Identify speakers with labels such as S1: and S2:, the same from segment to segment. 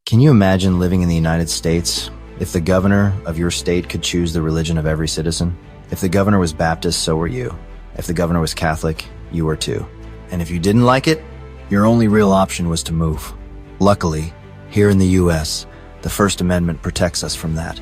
S1: Can you imagine living in the United States if the governor of your state could choose the religion of every citizen? If the governor was Baptist, so were you. If the governor was Catholic, you were too. And if you didn't like it, your only real option was to move. Luckily, here in the US, the First Amendment protects us from that.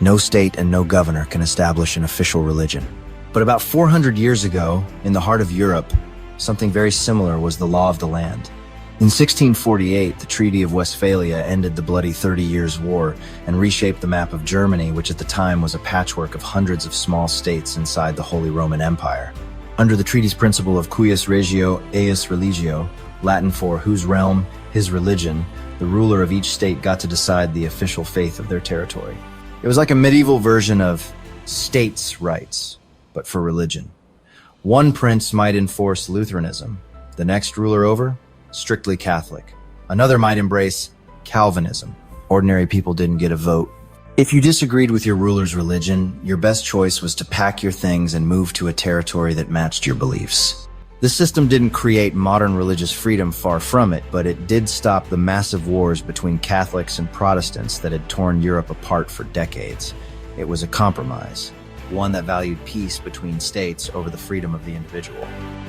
S1: No state and no governor can establish an official religion. But about 400 years ago, in the heart of Europe, something very similar was the law of the land. In 1648, the Treaty of Westphalia ended the bloody 30 Years' War and reshaped the map of Germany, which at the time was a patchwork of hundreds of small states inside the Holy Roman Empire. Under the treaty's principle of cuius, regio, eius, religio, Latin for whose realm, his religion, the ruler of each state got to decide the official faith of their territory. It was like a medieval version of states' rights, but for religion. One prince might enforce Lutheranism, the next ruler over, strictly Catholic. Another might embrace Calvinism. Ordinary people didn't get a vote. If you disagreed with your ruler's religion, your best choice was to pack your things and move to a territory that matched your beliefs. The system didn't create modern religious freedom, far from it, but it did stop the massive wars between Catholics and Protestants that had torn Europe apart for decades. It was a compromise, one that valued peace between states over the freedom of the individual.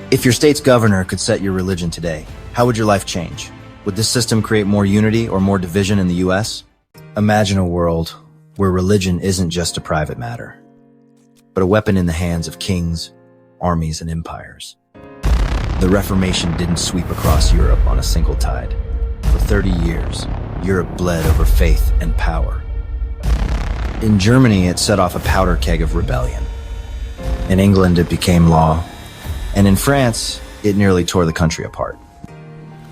S1: If your state's governor could set your religion today, how would your life change? Would this system create more unity or more division in the US? Imagine a world where religion isn't just a private matter, but a weapon in the hands of kings, armies, and empires. The Reformation didn't sweep across Europe on a single tide. For 30 years, Europe bled over faith and power. In Germany, it set off a powder keg of rebellion. In England, it became law. And in France, it nearly tore the country apart.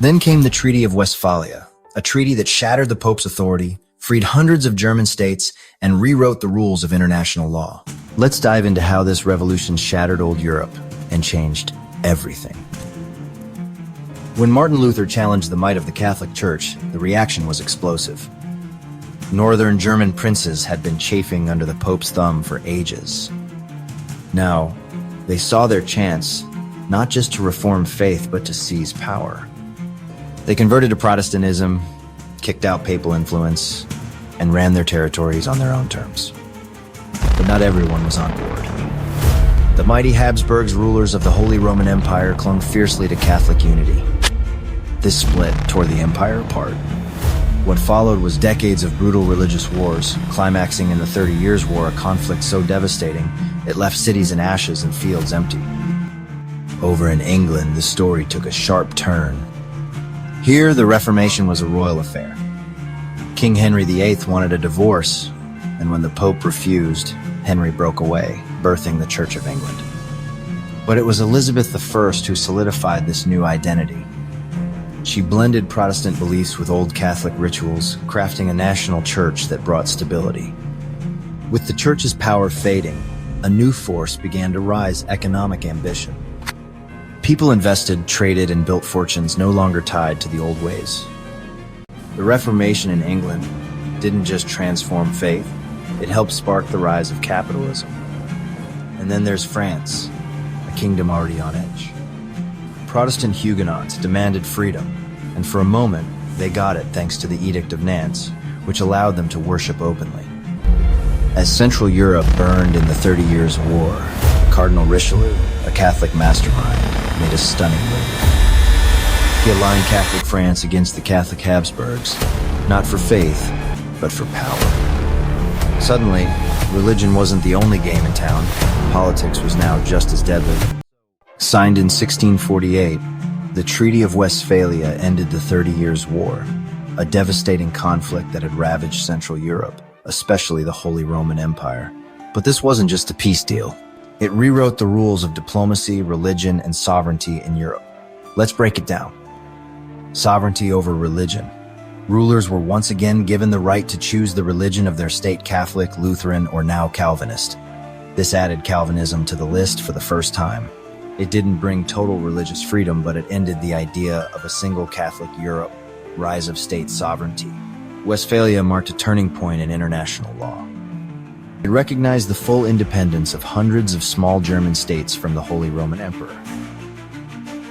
S1: Then came the Treaty of Westphalia, a treaty that shattered the Pope's authority, freed hundreds of German states, and rewrote the rules of international law. Let's dive into how this revolution shattered old Europe and changed everything. When Martin Luther challenged the might of the Catholic Church, the reaction was explosive. Northern German princes had been chafing under the Pope's thumb for ages. Now, they saw their chance, not just to reform faith, but to seize power. They converted to Protestantism, kicked out papal influence, and ran their territories on their own terms. But not everyone was on board. The mighty Habsburgs, rulers of the Holy Roman Empire, clung fiercely to Catholic unity. This split tore the empire apart. What followed was decades of brutal religious wars, climaxing in the 30 Years' War, a conflict so devastating it left cities in ashes and fields empty. Over in England, the story took a sharp turn. Here, the Reformation was a royal affair. King Henry VIII wanted a divorce, and when the Pope refused, Henry broke away, birthing the Church of England. But it was Elizabeth I who solidified this new identity. She blended Protestant beliefs with old Catholic rituals, crafting a national church that brought stability. With the church's power fading, a new force began to rise: economic ambition. People invested, traded, and built fortunes no longer tied to the old ways. The Reformation in England didn't just transform faith, it helped spark the rise of capitalism. And then there's France, a kingdom already on edge. Protestant Huguenots demanded freedom, and for a moment, they got it thanks to the Edict of Nantes, which allowed them to worship openly. As Central Europe burned in the 30 Years' War, Cardinal Richelieu, a Catholic mastermind, made a stunning move. He aligned Catholic France against the Catholic Habsburgs, not for faith, but for power. Suddenly, religion wasn't the only game in town. Politics was now just as deadly. Signed in 1648, the Treaty of Westphalia ended the 30 Years' War, a devastating conflict that had ravaged Central Europe, especially the Holy Roman Empire. But this wasn't just a peace deal. It rewrote the rules of diplomacy, religion, and sovereignty in Europe. Let's break it down. Sovereignty over religion. Rulers were once again given the right to choose the religion of their state: Catholic, Lutheran, or now Calvinist. This added Calvinism to the list for the first time. It didn't bring total religious freedom, but it ended the idea of a single Catholic Europe, rise of state sovereignty. Westphalia marked a turning point in international law. It recognized the full independence of hundreds of small German states from the Holy Roman Emperor.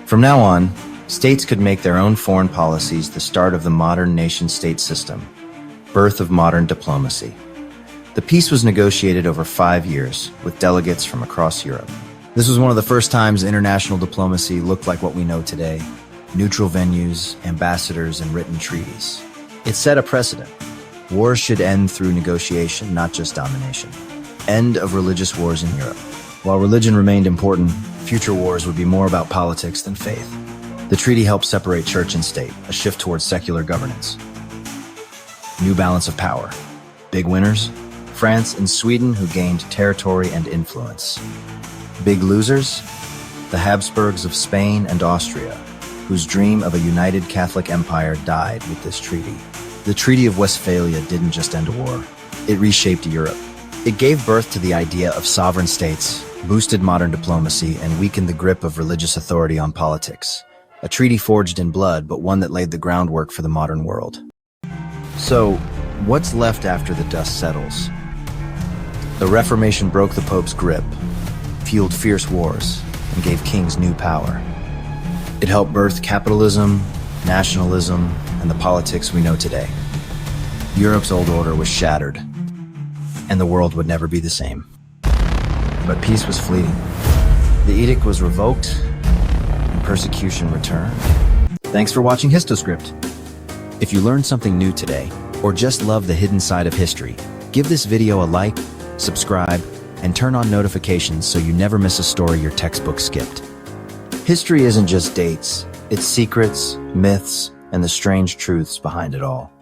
S1: From now on, States could make their own foreign policies, the start of the modern nation-state system, birth of modern diplomacy. The peace was negotiated over 5 years with delegates from across Europe. This was one of the first times international diplomacy looked like what we know today: neutral venues, ambassadors, and written treaties. It set a precedent. Wars should end through negotiation, not just domination. End of religious wars in Europe. While religion remained important, future wars would be more about politics than faith. The treaty helped separate church and state, a shift towards secular governance. New balance of power. Big winners: France and Sweden, who gained territory and influence. Big losers: the Habsburgs of Spain and Austria, whose dream of a united Catholic empire died with this treaty. The Treaty of Westphalia didn't just end a war. It reshaped Europe. It gave birth to the idea of sovereign states, boosted modern diplomacy, and weakened the grip of religious authority on politics. A treaty forged in blood, but one that laid the groundwork for the modern world. So, what's left after the dust settles? The Reformation broke the Pope's grip, fueled fierce wars, and gave kings new power. It helped birth capitalism, nationalism, and the politics we know today. Europe's old order was shattered, and the world would never be the same. But peace was fleeting. The edict was revoked, and persecution returned. Thanks for watching Histoscript. If you learned something new today, or just love the hidden side of history, give this video a like, subscribe, and turn on notifications so you never miss a story your textbook skipped. History isn't just dates, it's secrets, myths, and the strange truths behind it all.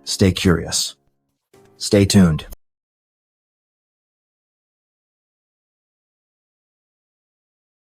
S1: Stay curious. Stay tuned.